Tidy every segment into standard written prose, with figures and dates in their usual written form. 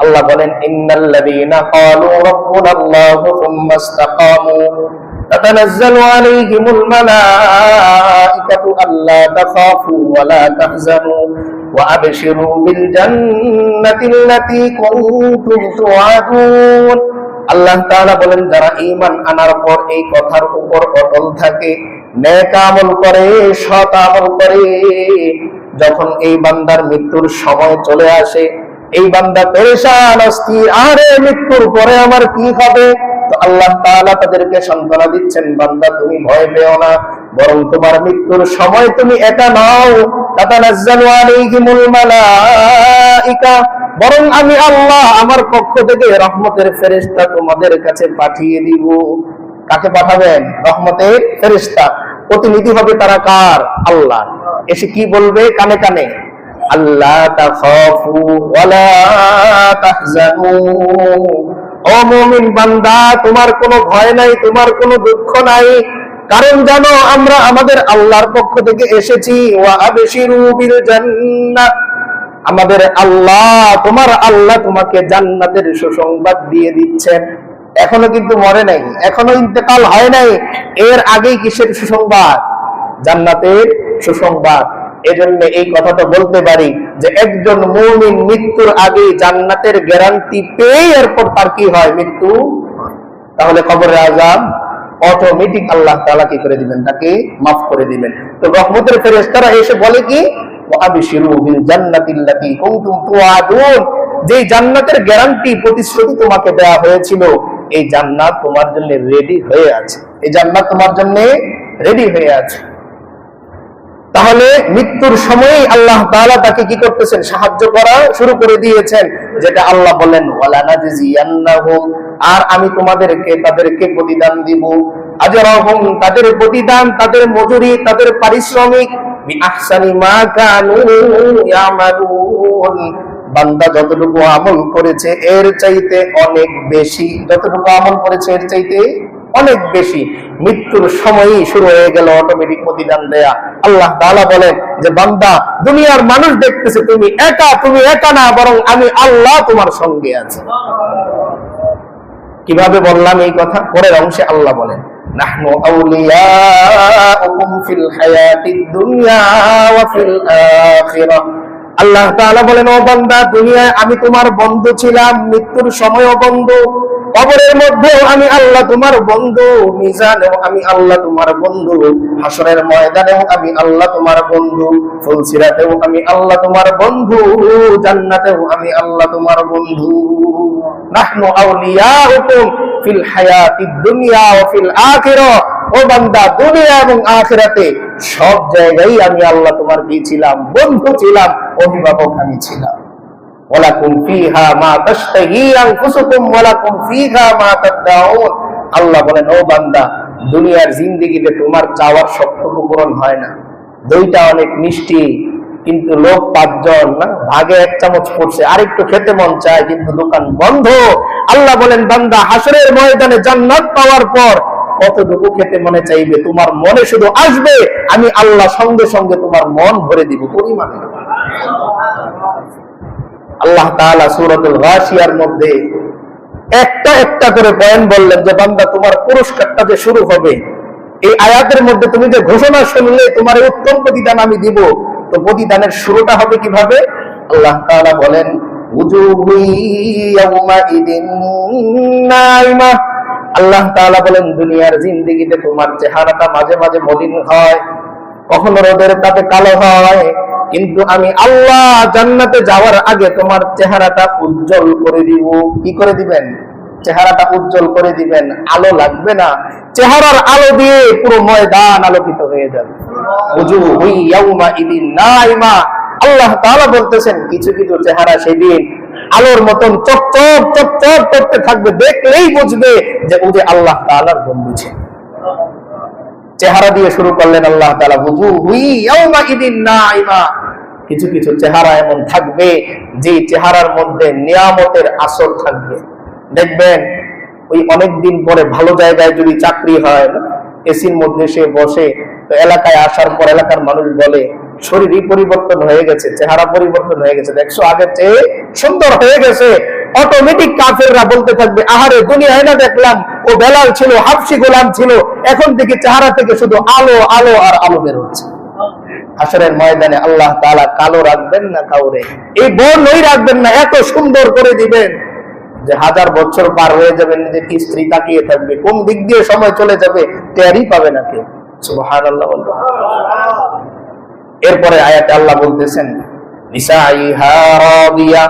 আল্লাহ বলেন ইন্নাল্লাযীনা ক্বালু রাব্বুনাল্লাহু সুম্মা ইসতাকামু তাতানাজ্জালু আলাইহিমুল মালাঈকাতু আল্লা তাখাফু ওয়া লা তাহজানু ওয়া আবশিরু বিল জান্নাতিল্লাতী কুনতুম তুআদুন। আল্লাহ তাআলা বলেন যারা ঈমান আনার পর এই কথার উপর অটল থাকে, নেক আমল করে, সৎ আমল করে, যখন এই বান্দার মৃত্যুর সময় চলে আসে, এই বান্দা পেরেশান অস্থির, আরে মৃত্যুর পরে আমার কি হবে, তো আল্লাহ তাআলা তাদেরকে সান্ত্বনা দিচ্ছেন, বান্দা তুমি ভয় পেও না, বরং তোমার মৃত্যুর সময় তুমি একা নাও। তাতানাজ্জালু আলাইহিমুল মালাঈকা, বরং আমি আল্লাহ আমার পক্ষ থেকে রহমতের ফেরেশতা তোমাদের কাছে পাঠিয়ে দিব। কাকে পাঠাবেন? রহমতের ফেরেশতা। প্রতিনিধি হবে তারা কার? আল্লাহ। এসে কি বলবে কানে কানে? আল্লাহ তাখাফু ওয়া লা তাহজানু, ও মুমিন বান্দা তোমার কোনো ভয় নাই, তোমার কোনো দুঃখ নাই, কারণ জানো আমরা আমাদের আল্লাহর পক্ষ থেকে এসেছি। ওয়া আবশিরু বিল জান্নাহ, আমাদের আল্লাহ, তোমার আল্লাহ তোমাকে জান্নাতের সুসংবাদ দিয়ে দিচ্ছেন। এখনো কিন্তু মরে নাই, এখনো ইন্তেকাল হয় নাই, এর আগেই কিসের সুসংবাদ? জান্নাতের সুসংবাদ। এজন্য এই কথাটা বলতে পারি যে একজন মুমিন মৃত্যুর আগে জান্নাতের গ্যারান্টি পেয়ে এরপর তার কি হয়? মৃত্যু। তাহলে কবরের আযাব অটোমেটিক আল্লাহ তাআলা কি করে দিবেন? তাকে মাফ করে দিবেন। তো রহমতের ফেরেশতারা এসে বলে কি? ওয়া আবশিরু বিল জান্নাতিল্লাতী কুনতুম তুআদুন, যে জান্নাতের গ্যারান্টি প্রতিশ্রুতি তোমাকে দেওয়া হয়েছিল, এই জান্নাত তোমার জন্য রেডি হয়ে আছে, এই জান্নাত তোমার জন্য রেডি হয়ে আছে। তাহলে মৃত্যুর সময়ই আল্লাহ তাআলা তাকে কি করতেছেন? সাহায্য করা শুরু করে দিয়েছেন, যেটা আল্লাহ বলেন ওয়ালা নাজজিয়ান্নাহুম, আর আমি তাদেরকে প্রতিদান দিব, আজরাহুম, তাদের প্রতিদান, তাদের মজুরি, তাদের পারিশ্রমিক, বিআহসানি মা কানু ইয়ামালুন, বান্দা যতটুকু আমল করেছে এর চাইতে অনেক বেশি, যতটুকু আমল করেছে এর চাইতে অনেক বেশি। মৃত্যুর সময়ই শুরু হয়ে গেল অটোমেটিক প্রতিদান দেয়া। আল্লাহ তাআলা বলেন যে বান্দা দুনিয়ার মানুষ দেখতেছে তুমি একা না, বরং আমি আল্লাহ তোমার সঙ্গে আছি। কিভাবে বললাম এই কথা? পরের অংশে আল্লাহ বলেন নাহনু আউলিয়াউকুম ফিল হায়াতিদ দুনিয়া ওয়া ফিল আখিরাহ। আল্লাহ তাআলা বলেন ও বান্দা দুনিয়ায় আমি তোমার বন্ধু ছিলাম, মৃত্যুর সময়ও বন্ধু, কবরের মধ্যেও আমি আল্লাহ তোমার বন্ধু, মিজানেও আমি আল্লাহ তোমার বন্ধু, হাসরের ময়দানেও আমি আল্লাহ তোমার বন্ধু, ফুলসিরাতেও আমি আল্লাহ তোমার বন্ধু, জান্নাতেও আমি আল্লাহ তোমার বন্ধু। নাহনু আউলিয়াউকুম ফিল হায়াতিদ দুনিয়া ওয়া ফিল আখিরাহ, ও বান্দা দুনিয়া এবং আখিরাতে সব জায়গায় আমি আল্লাহ তোমার কি ছিলাম? বন্ধু ছিলাম, অভিভাবক আমি ছিলাম। ওয়ালাকুম ফিহা মা তাশতাহি আনফুসুকুম ওয়ালাকুম ফিহা মা তাদউন। আল্লাহ বলেন ও বান্দা দুনিয়ার জিন্দেগিতে তোমার চাওয়ার সবটুকু পূরণ হয় না। দইটা অনেক মিষ্টি, কিন্তু লোক 5 জন না, ভাগে 1 চামচ পড়ছে, আরেকটু খেতে মন চায়, কিন্তু দোকান বন্ধ। আল্লাহ বলেন বান্দা হাসরের ময়দানে জান্নাত পাওয়ার পর কতটুকু খেতে মনে চাইবে? তোমার মনে শুধু আসবে, আমি আল্লাহ সঙ্গে সঙ্গে তোমার মন ভরে দিব পরিমাণে। আল্লাহ তাআলা সূরাতুল গাশিয়ার মধ্যে একটা করে পয়েন্ট বললেন যে বান্দা তোমার পুরস্কারটা যে শুরু হবে, এই আয়াতের মধ্যে তুমি যে ঘোষণা শুনলে তোমার উত্তম প্রতিদান আমি দিব, তো প্রতিদানের শুরুটা হবে কিভাবে? আল্লাহ তাআলা বলেন উজুহু ইয়াউমাইদিন নাইমা। আল্লাহ তাআলা বলেন দুনিয়ার জিন্দেগিতে তোমার চেহারাটা মাঝে মাঝে মলিন হয়, কখনো রোদের তাপে কালো হয়, কিন্তু আমি আল্লাহ জান্নাতে যাওয়ার আগে তোমার চেহারাটা উজ্জ্বল করে দিব। কি করে দিবেন? চেহারাটা উজ্জ্বল করে দিবেন, আলো লাগবে না, চেহারার আলো দিয়ে পুরো ময়দান আলোকিত হয়ে যাবে। উজুহু ইয়াউমাইদিন নাইমা। আল্লাহ তাআলা বলতেছেন কিছু কিছু চেহারা সেদিন আলোর মতন চকচক চকচক করতে থাকবে, দেখলেই বুঝবে যে ও যে আল্লাহ তাআলার বন্ধু ছিল। চেহারা দিয়ে শুরু করলেন আল্লাহ তাআলা উজুহু ইয়াউমাইদিন নাইমা। কিছু কিছু চেহারা এমন থাকবে যে চেহারার মধ্যে নিয়ামতের আসর থাকবে। দেখবেন ওই অনেকদিন পরে ভালো জায়গায় যদি চাকরি হয়, এসির মধ্যে সে বসে, তো এলাকায় আসার পর এলাকার মানুষ বলে শরীরই পরিবর্তন হয়ে গেছে, চেহারা পরিবর্তন হয়ে গেছে, দেখছো আগের চেয়ে সুন্দর হয়ে গেছে। অটোমেটিক কাফেররা বলতে থাকবে, আহারে দুনিয়ায় না দেখলাম ও বেলাল ছিল, হাবশি গোলাম ছিল, এখন থেকে চেহারা থেকে শুধু আলো আলো আর আলো বের হচ্ছে। হাসরের ময়দানে আল্লাহ তাআলা কালো রাখবেন না কাউরে, এই বর্ণই রাখবেন না, এত সুন্দর করে দিবেন যে 1000 বছর পার হয়ে যাবে, নিজের স্ত্রী তাকিয়ে থাকবে, কোন দিক দিয়ে সময় চলে যাবে টেরই পাবে না কেউ। সুবহানাল্লাহ। এরপরে আয়াতে আল্লাহ বলতেছেন, নিসাইহা রাদিয়া,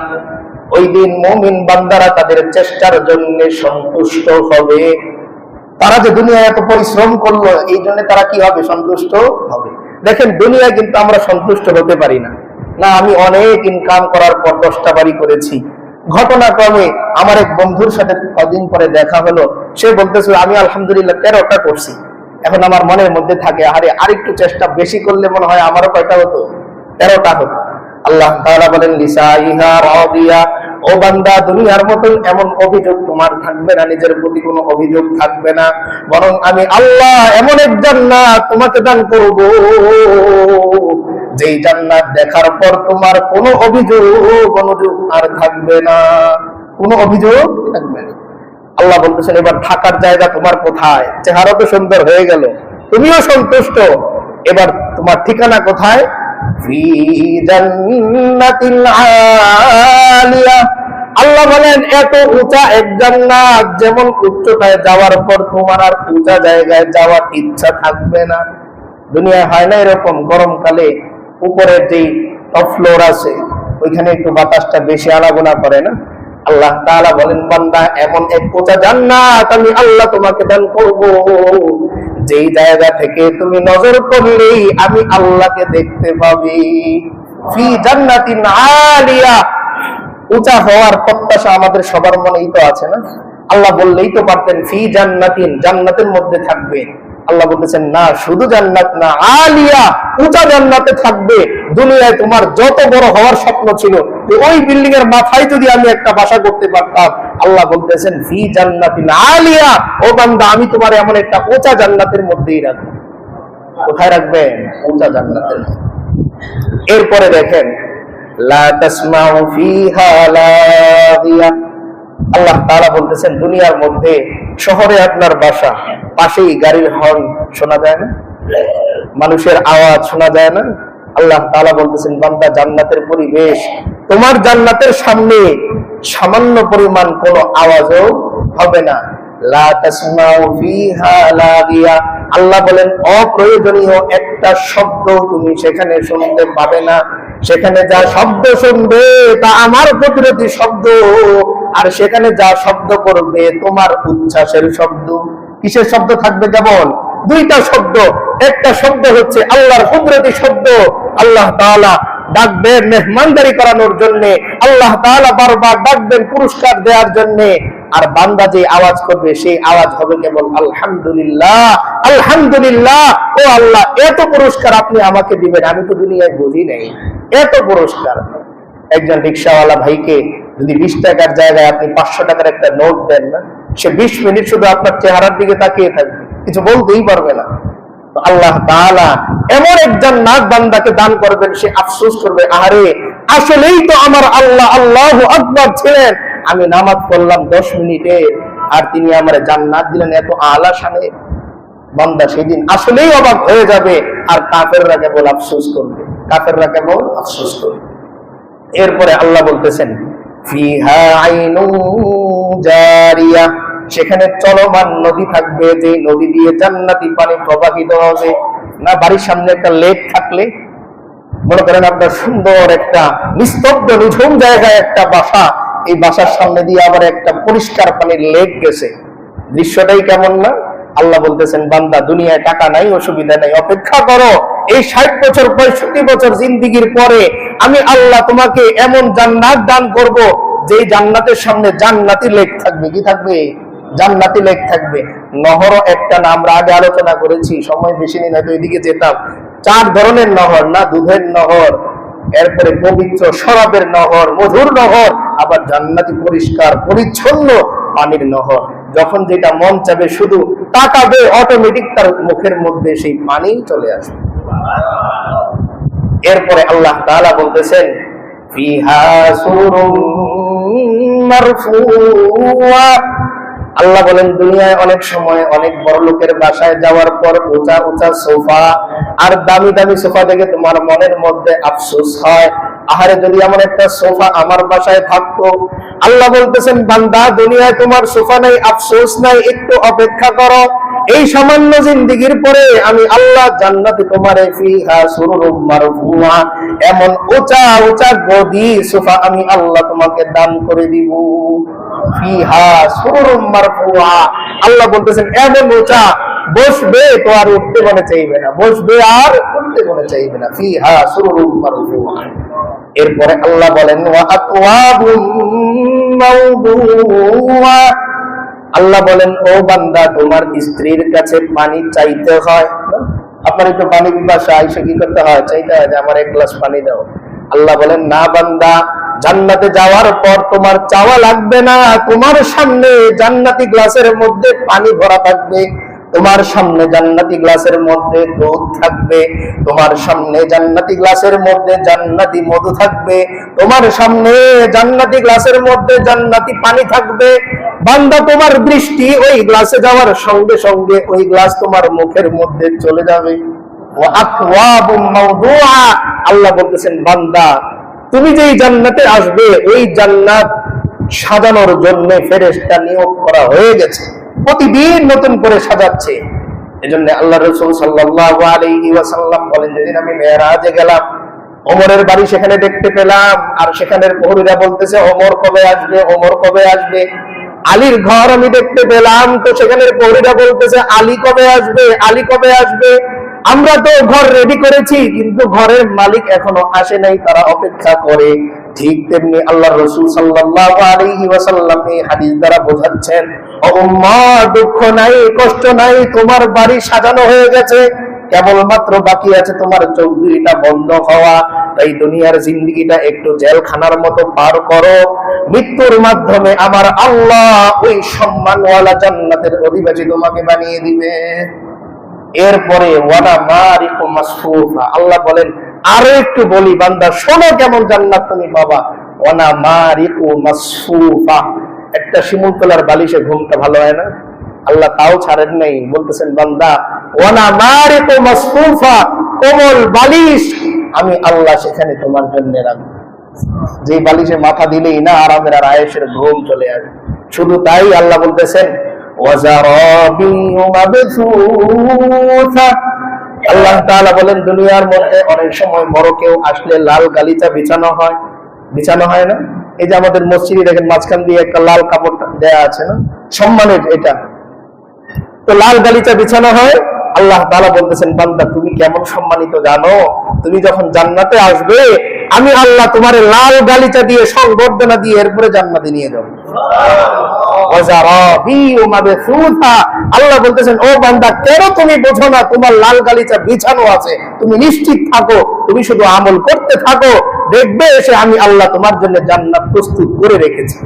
ওই দিন মুমিন বান্দারা তাদের চেষ্টার জন্য সন্তুষ্ট হবে। তারা যে দুনিয়ায় এত পরিশ্রম করলো, এই জন্য তারা কি হবে? সন্তুষ্ট হবে। দেখেন দুনিয়ায় কিন্তু আমরা সন্তুষ্ট হতে পারি না। না, আমি অনেক ইনকাম করার পর 10টা বাড়ি করেছি। ঘটনাক্রমে আমার এক বন্ধুর সাথে কদিন পরে দেখা হলো, সে বলতেছে আমি আলহামদুলিল্লাহ 13টা করছি। এখন আমার মনের মধ্যে থাকে, আরে আরেকটু চেষ্টা বেশি করলে মনে হয় আমারও কয়টা হতো? 13টা হতো। আল্লাহ তাআলা বলেন, লিসাইহা রাদিয়া, ও বান্দা দুনিয়ার মতন এমন অভিযোগ তোমার থাকবে না, নিজের প্রতি কোনো অভিযোগ থাকবে না, বরং আমি আল্লাহ এমন এক জান্নাত তোমাকে দান করব, যেই জান্নাত দেখার পর তোমার কোনো অভিযোগ আর থাকবে না, কোনো অভিযোগ থাকবে না। আল্লাহ বলতেছেন, এবার থাকার জায়গা তোমার কোথায়? চেহারা তো সুন্দর হয়ে গেল, তুমিও সন্তুষ্ট, এবার তোমার ঠিকানা কোথায়? ফি জান্নাতিল আলিয়া। আল্লাহ বলেন, এত উঁচা এক জান্নাত, যেমন উচ্চতায় যাওয়ার পর তোমার আর উঁচা জায়গায় যাওয়ার ইচ্ছা থাকবে না। দুনিয়ায় হয় না এরকম, গরমকালে উপরের যেই টপ ফ্লোর আছে ওইখানে একটু বাতাসটা বেশি আনাগোনা করে না? আল্লাহ তাআলা বলেন, বান্দা এমন এক উঁচা জান্নাত আমি আল্লাহ তোমাকে দান করব, যেই জায়গা থেকে তুমি নজর করলেই আমি আল্লাহকে দেখতে পাবি। ফি জান্নাতিন আলিয়া, উঁচা হওয়ার প্রত্যাশা আমাদের সবার মনেই তো আছে না? আল্লাহ বললেই তো পারতেন ফি জান্নাতিন, জান্নাতের মধ্যে থাকবে। আল্লাহ বলতেছেন না, শুধু জান্নাত না, আলিয়া, উঁচা জান্নাতে থাকবে। দুনিয়ায় তোমার যত বড় হওয়ার স্বপ্ন ছিল, ওই বিল্ডিং এর মাথায় যদি আমি একটা বাসা করতে পারতাম, আল্লাহ বলতেছেন ফি জান্নাতিন আলিয়া, ও বান্দা আমি তোমার এমন একটা উঁচা জান্নাতের মধ্যেই রাখবো। কোথায় রাখবেন? উঁচা জান্নাতের মধ্যে। এরপরে দেখেন, লা তাসমাউ ফিহা লাগিয়া, আল্লাহ তাআলা বলতেছেন দুনিয়ার মধ্যে, শহরে আপনার বাসা, পাশেই গাড়ির হর্ন শোনা যায় না, মানুষের আওয়াজ শোনা যায় না? আল্লাহ তাআলা বলতেছেন, বান্দা জান্নাতের পরিবেশ, তোমার জান্নাতের সামনে সামান্য পরিমাণ কোনো আওয়াজও হবে না। লা তাসমাউ ফিহা লাগিয়া, আল্লাহ বলেন অপ্রয়োজনীয় একটা শব্দ তুমি সেখানে শুনতে পাবে না। সেখানে যা শব্দ শুনবে তা আমার প্রতিরোধী শব্দ, আর সেখানে যা শব্দ করবে তোমার উচ্ছ্বাসের শব্দ। কিসের শব্দ থাকবে? কেবল দুইটা শব্দ। একটা শব্দ হচ্ছে আল্লাহর কুদরতি শব্দ, আল্লাহ তাআলা ডাকবেন মেহমানদারি করানোর জন্য, আল্লাহ তাআলা বারবার ডাকবেন পুরস্কার দেওয়ার জন্য, আর বান্দা যে আওয়াজ করবে সেই আওয়াজ হবে কেবল আলহামদুলিল্লাহ, আলহামদুলিল্লাহ, ও আল্লাহ এত পুরস্কার আপনি আমাকে দিবেন, আমি তো দুনিয়ায় বুঝি নাই এত পুরস্কার। একজন রিকশাওয়ালা ভাইকে যদি 20 টাকার জায়গায় আপনি 500 টাকার একটা নোট দেন না, সে 20 মিনিট শুধু আপনার চেহারার দিকে তাকিয়ে থাকবে, কিছু বলতেই পারবে না। তো আল্লাহ তাআলা এমন একজন নাক বান্দাকে দান করবেন, সে আফসোস করবে, আরে আসলেই তো আমার আল্লাহ আল্লাহু আকবার ছিলেন, আমি নামাজ পড়লাম 10 মিনিটে আর তিনি আমার জান্নাত দিলেন এত আলা শানে। বান্দা সেদিন আসলেই অবাক হয়ে যাবে, আর কাফেররা কেবল আফসোস করবে, কাফেররা কেবল আফসোস করবে। এরপরে আল্লাহ বলতেছেন ফিহা আইনুন জারিয়া, সেখানে চলমান নদী থাকবে, যে নদী দিয়ে জান্নাতি পানি প্রবাহিত হবে। না, বাড়ির সামনে একটা লেক থাকলে, মনে করেন আপনার সুন্দর একটা নিস্তব্ধ নিঝুম জায়গায় একটা বাসা, এই বাসার সামনে দিয়ে আবার একটা পরিষ্কার পানির লেক গেছে, দৃশ্যটাই কেমন না? আল্লাহ বলতেছেন, বান্দা দুনিয়ায় টাকা নাই, অসুবিধা নাই, অপেক্ষা করো, এই 60 বছর 65 বছর জিন্দেগির পরে আমি আল্লাহ তোমাকে এমন জান্নাত দান করব, যেই জান্নাতের সামনে জান্নাতি লেক থাকবে। কি থাকবে? জান্নাতি লেক থাকবে। নহর একটা না, আমরা আগে আলোচনা করেছি, সময় বেশি নেই, না তো এদিকে যেতাম। 4 ধরনের নহর, না দুধের নহর, এরপরে পবিত্র শরাবের নহর, মধুর নহর, আবার জান্নাতি পরিষ্কার পরিচ্ছন্ন পানির নহর। যখন যেটা মন চাবে শুধু তাকাবে, অটোমেটিক তার মুখের মধ্যে সেই পানি চলে আসবে। এরপরে আল্লাহ তাআলা বলতেছেন ফিহা সুরুম মারফুআ। আল্লাহ বলেন দুনিয়ায় অনেক সময় অনেক বড় লোকের বাসায় যাওয়ার পর উঁচা উঁচা সোফা আর দামি দামি সোফা দেখে তোমার মনের মধ্যে আফসোস হয়, আহারে যদি এমন একটা সোফা আমার বাসায় থাকতো। আল্লাহ বলতেছেন বান্দা দুনিয়ায় তোমার সোফা নাই, আফসোস নাই, একটু অপেক্ষা করো, এই সামান্য জিন্দেগির পরে আমি আল্লাহ জান্নাতে তোমারে ফিহা সুরুরুম মারফুআ, এমন উঁচা উঁচা গদি সোফা আমি আল্লাহ তোমাকে দান করে দিব। ফিহা সুরুরুম মারফুআ, আল্লাহ বলতেছেন এমন উঁচা, বসবে তো আর উঠতে মনে চাইবে না, বসবে আর উঠতে মনে চাইবে না। ফিহা সুরুরুম মারফুআ। এরপরে আল্লাহ বলেন ওয়া আকওয়াবুম মাওদুআ। আল্লাহ বলেন ও বান্দা তোমার স্ত্রীর কাছে পানি চাইতে হয়, আপনার একটু পানি পিপাসা এসে কি করতে হয়, চাইতে হয় যে আমার এক গ্লাস পানি দাও। আল্লাহ বলেন না বান্দা, জান্নাতে যাওয়ার পর তোমার চাওয়া লাগবে না, তোমার সামনে জান্নাতি গ্লাসের মধ্যে পানি ভরা থাকবে, তোমার সামনে জান্নাতি গ্লাসের মধ্যে দুধ থাকবে, তোমার সামনে জান্নাতি গ্লাসের মধ্যে জান্নাতি মধু থাকবে, তোমার সামনে জান্নাতি গ্লাসের মধ্যে জান্নাতি পানি থাকবে। বান্দা তোমার দৃষ্টি ওই গ্লাসে যাওয়ার সঙ্গে সঙ্গে ওই গ্লাস তোমার মুখের মধ্যে চলে যাবে। ওয়া আকওয়াবুম মাওদুআ, আল্লাহ বলতেছেন বান্দা তুমি যেই জান্নাতে আসবে ওই জান্নাত সাজানোর জন্য ফেরেশতা নিয়োগ করা হয়ে গেছে, প্রতিদিন নতুন করে সাজাচ্ছে। এজন্য আল্লাহ রাসূল সাল্লাল্লাহু আলাইহি ওয়াসাল্লাম বলেন যেদিন আমি মেরাজে গেলাম, ওমরের বাড়ি সেখানে দেখতে পেলাম, আর সেখানের প্রহরীরা বলতেছে ওমর কবে আসবে, ওমর কবে আসবে। আলীর ঘর আমি দেখতে পেলাম, তো সেখানের প্রহরীরা বলতেছে আলী কবে আসবে, আলী কবে আসবে। আমরা তো ঘর রেডি করেছি কিন্তু ঘরের মালিক এখনো আসে নাই, তারা অপেক্ষা করে। ঠিক তেমনি আল্লাহ রাসূল সাল্লাল্লাহু আলাইহি ওয়াসাল্লাম এই হাদিস দ্বারা বোঝাচ্ছেন ও উম্মাহ দুঃখ নাই, কষ্ট নাই, তোমার বাড়ি সাজানো হয়ে গেছে, কেবলমাত্র বাকি আছে তোমার চৌধুরীটা বন্ধ হওয়া। তাই দুনিয়ার জিন্দেগিটা একটু জেলখানার মতো পার করো, মৃত্যুর মাধ্যমে আমার আল্লাহ ওই সম্মানওয়ালা জান্নাতের অধিবাসী তোমাকে বানিয়ে দিবে। এরপরে ওয়ালা মারিকু মাসফুফা, আল্লাহ বলেন আরো একটু বলি বান্দা শোনো কেমন জান্নাত তুমি পাবা। ওয়ালা মারিকু মাসফুফা, একটা শিমুলতলার বালিশে ঘুমটা ভালো হয় না, আল্লাহ তাও ছাড়েন নাই, বলতেছেন বান্দা ওয়ালা মারিকু মাসফুফা, কোমল বালিশ আমি আল্লাহ সেখানে তোমার জন্য রাখবো, যে বালিশে মাথা দিলেই না আরামের আর আয়েশের ঘুম চলে আসে। শুধু তাই আল্লাহ বলতেছেন ওয়াজারাবিয়ু মাবসুসা, আল্লাহ তাআলা বলেন দুনিয়ার মধ্যে অনেক সময় বড় কেউ আসলে লাল গালিচা বিছানো হয়, বিছানো হয় না? এই যে আমাদের মসজিদে দেখেন মাঝখান দিয়ে একটা লাল কাপড় দেয়া আছে না, সম্মানের এটা, তো লাল গালিচা বিছানো হয়। আল্লাহ তাআলা বলতেছেন বান্দা তুমি কেমন সম্মানিত জানো, তুমি যখন জান্নাতে আসবে আমি আল্লাহ তোমার লাল গালিচা দিয়ে সংবর্ধনা দিয়ে এরপরে জান্নাতে নিয়ে যাব। আল্লাহ বলতেছেন ও বান্দা কেন তুমি বোঝো না, তোমার লাল গালিচা বিছানো আছে, তুমি নিশ্চিত থাকো, তুমি শুধু আমল করতে থাকো, দেখবে এসে আমি আল্লাহ তোমার জন্য জান্নাত প্রস্তুত করে রেখেছি,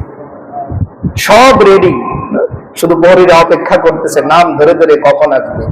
সব রেডি, শুধু বহরীরা অপেক্ষা করতেছে নাম ধরে ধরে কখন আসবে।